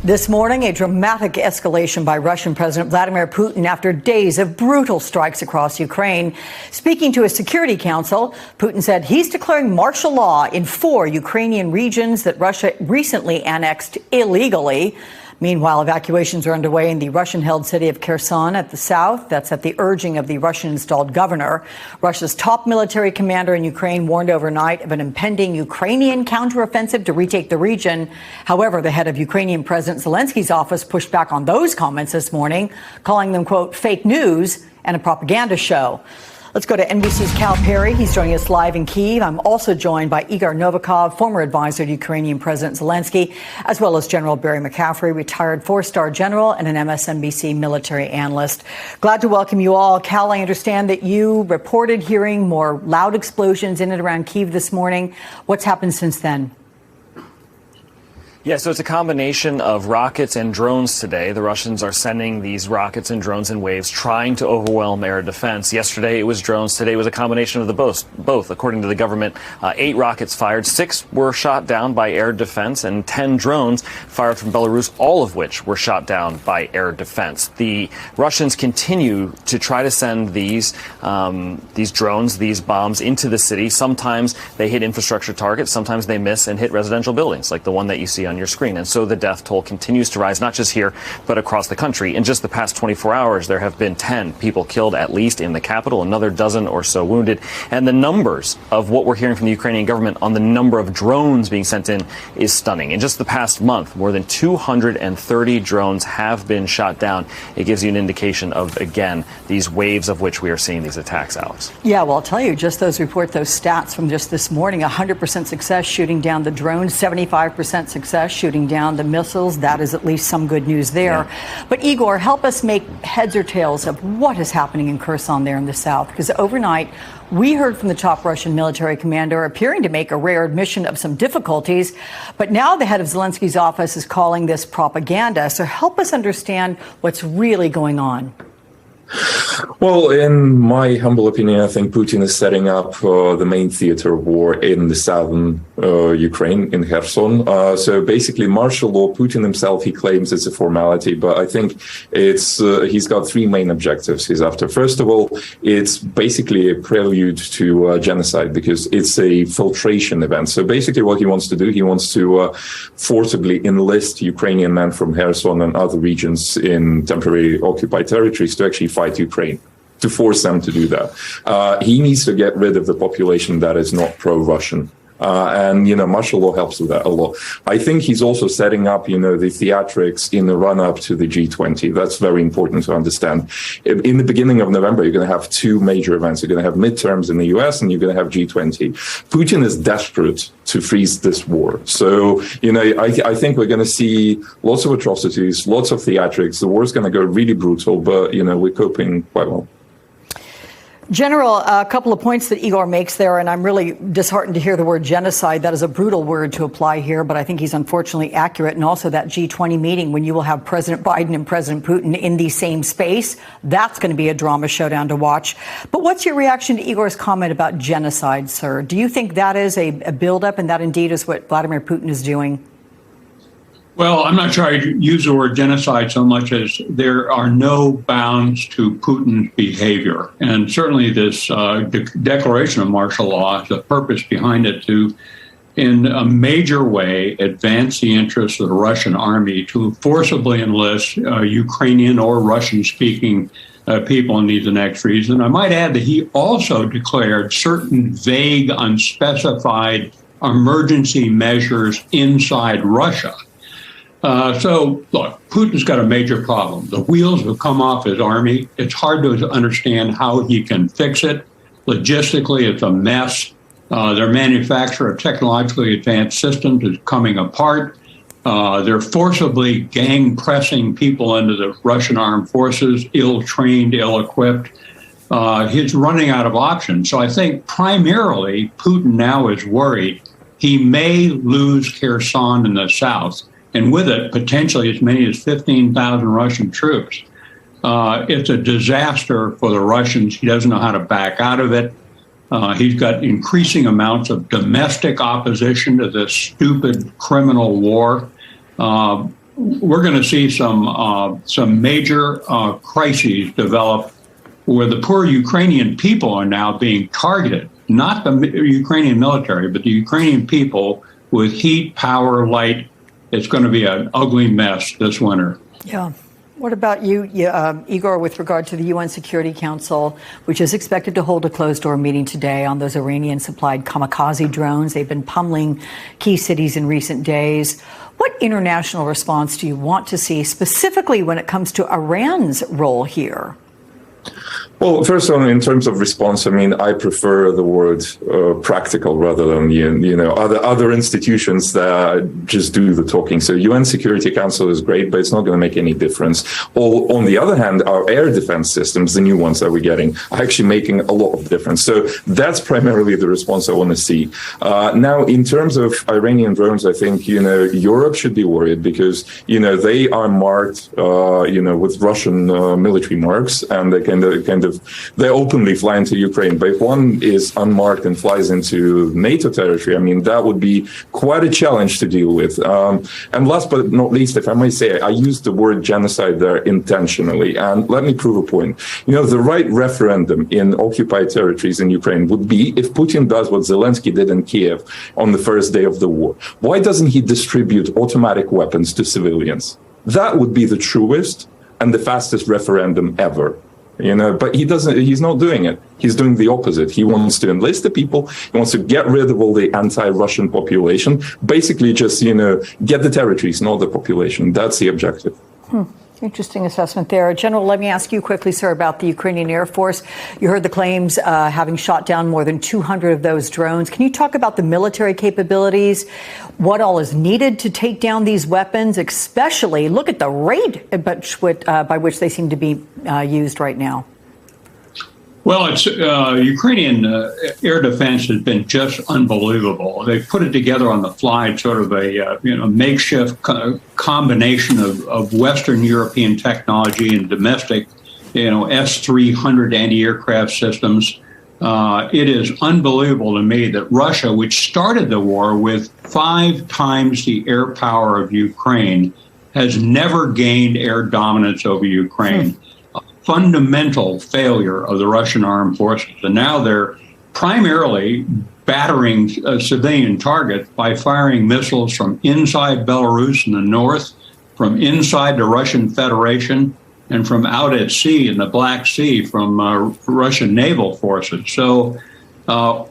This morning, a dramatic escalation by Russian President Vladimir Putin after days of brutal strikes across Ukraine. Speaking to a Security Council, Putin said he's declaring martial law in 4 Ukrainian regions that Russia recently annexed illegally. Meanwhile, evacuations are underway in the Russian-held city of Kherson at the south. That's at the urging of the Russian-installed governor. Russia's top military commander in Ukraine warned overnight of an impending Ukrainian counteroffensive to retake the region. However, the head of Ukrainian President Zelensky's office pushed back on those comments this morning, calling them, quote, fake news and a propaganda show. Let's go to NBC's Cal Perry. He's joining us live in Kyiv. I'm also joined by Igor Novikov, former advisor to Ukrainian President Zelensky, as well as General Barry McCaffrey, retired 4-star general and an MSNBC military analyst. Glad to welcome you all. Cal, I understand that you reported hearing more loud explosions in and around Kyiv this morning. What's happened since then? Yeah, so it's a combination of rockets and drones today. The Russians are sending these rockets and drones in waves, trying to overwhelm air defense. Yesterday it was drones. Today it was a combination of the both. According to the government, 8 rockets fired, 6 were shot down by air defense, and 10 drones fired from Belarus, all of which were shot down by air defense. The Russians continue to try to send these drones, these bombs into the city. Sometimes they hit infrastructure targets, sometimes they miss and hit residential buildings, like the one that you see on your screen. And so the death toll continues to rise, not just here, but across the country. In just the past 24 hours, there have been 10 people killed, at least in the capital, another dozen or so wounded. And the numbers of what we're hearing from the Ukrainian government on the number of drones being sent in is stunning. In just the past month, more than 230 drones have been shot down. It gives you an indication of, again, these waves of which we are seeing these attacks, Alex. Yeah, well, I'll tell you, just those stats from just this morning, 100% success shooting down the drones, 75% success shooting down the missiles. That is at least some good news there. Yeah. But Igor, help us make heads or tails of what is happening in Kherson there in the south. Because overnight, we heard from the top Russian military commander appearing to make a rare admission of some difficulties. But now the head of Zelensky's office is calling this propaganda. So help us understand what's really going on. Well, in my humble opinion, I think Putin is setting up the main theater of war in the southern Ukraine, in Kherson. So basically, martial law, Putin himself, he claims it's a formality, but I think it's he's got 3 main objectives he's after. First of all, it's basically a prelude to genocide because it's a filtration event. So basically what he wants to do, he wants to forcibly enlist Ukrainian men from Kherson and other regions in temporary occupied territories to actually fight Ukraine, to force them to do that. He needs to get rid of the population that is not pro-Russian. And, martial law helps with that a lot. I think he's also setting up, the theatrics in the run-up to the G20. That's very important to understand. In the beginning of November, you're going to have 2 major events. You're going to have midterms in the US and you're going to have G20. Putin is desperate to freeze this war. So, I think we're going to see lots of atrocities, lots of theatrics. The war is going to go really brutal, but, we're coping quite well. General, a couple of points that Igor makes there, and I'm really disheartened to hear the word genocide. That is a brutal word to apply here, but I think he's unfortunately accurate. And also that G20 meeting when you will have President Biden and President Putin in the same space, that's going to be a drama showdown to watch. But what's your reaction to Igor's comment about genocide, sir? Do you think that is a buildup and that indeed is what Vladimir Putin is doing? Well, I'm not sure I'd use the word genocide so much as there are no bounds to Putin's behavior. And certainly this declaration of martial law, the purpose behind it to, in a major way, advance the interests of the Russian army to forcibly enlist Ukrainian or Russian-speaking people in these annexed regions. I might add that he also declared certain vague, unspecified emergency measures inside Russia. So, look, Putin's got a major problem. The wheels have come off his army. It's hard to understand how he can fix it. Logistically, it's a mess. Their manufacture of technologically advanced systems is coming apart. They're forcibly gang-pressing people into the Russian armed forces, ill-trained, ill-equipped. He's running out of options. So I think primarily Putin now is worried he may lose Kherson in the south, and with it, potentially as many as 15,000 Russian troops. It's a disaster for the Russians. He doesn't know how to back out of it. He's got increasing amounts of domestic opposition to this stupid criminal war. we're going to see some major crises develop where the poor Ukrainian people are now being targeted, not the Ukrainian military, but the Ukrainian people with heat, power, light. It's going to be an ugly mess this winter. Yeah. What about you, Igor, with regard to the UN Security Council, which is expected to hold a closed-door meeting today on those Iranian-supplied kamikaze drones? They've been pummeling key cities in recent days. What international response do you want to see, specifically when it comes to Iran's role here? Well, first of all, in terms of response, I mean, I prefer the word practical rather than, other institutions that just do the talking. So UN Security Council is great, but it's not going to make any difference. On the other hand, our air defense systems, the new ones that we're getting, are actually making a lot of difference. So that's primarily the response I want to see. Now, in terms of Iranian drones, I think, Europe should be worried because, they are marked, with Russian military marks, and they they openly fly into Ukraine. But if one is unmarked and flies into NATO territory, I mean, that would be quite a challenge to deal with. And last but not least, if I may say, I used the word genocide there intentionally. And let me prove a point. The right referendum in occupied territories in Ukraine would be if Putin does what Zelensky did in Kiev on the first day of the war. Why doesn't he distribute automatic weapons to civilians? That would be the truest and the fastest referendum ever. But he's not doing it. He's doing the opposite. He wants to enlist the people. He wants to get rid of all the anti-Russian population. Basically just, get the territories, not the population. That's the objective. Interesting assessment there. General, let me ask you quickly, sir, about the Ukrainian Air Force. You heard the claims having shot down more than 200 of those drones. Can you talk about the military capabilities, what all is needed to take down these weapons, especially look at the rate by which they seem to be used right now? Well, it's Ukrainian air defense has been just unbelievable. They've put it together on the fly, sort of a makeshift combination of Western European technology and domestic, S-300 anti-aircraft systems. It is unbelievable to me that Russia, which started the war with 5 times the air power of Ukraine, has never gained air dominance over Ukraine. Fundamental failure of the Russian armed forces. And now they're primarily battering civilian targets by firing missiles from inside Belarus in the north, from inside the Russian Federation, and from out at sea in the Black Sea from Russian naval forces. So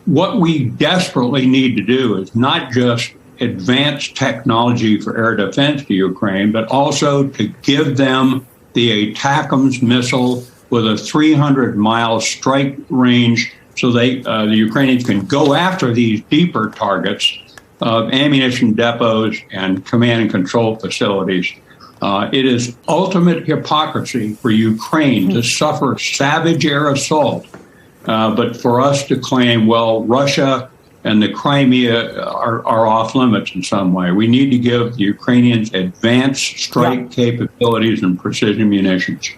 what we desperately need to do is not just advance technology for air defense to Ukraine, but also to give them the ATACMS missile with a 300-mile strike range so the Ukrainians can go after these deeper targets of ammunition depots and command and control facilities. It is ultimate hypocrisy for Ukraine to suffer savage air assault, but for us to claim, well, Russia and the Crimea are off limits in some way. We need to give the Ukrainians advanced strike capabilities and precision munitions.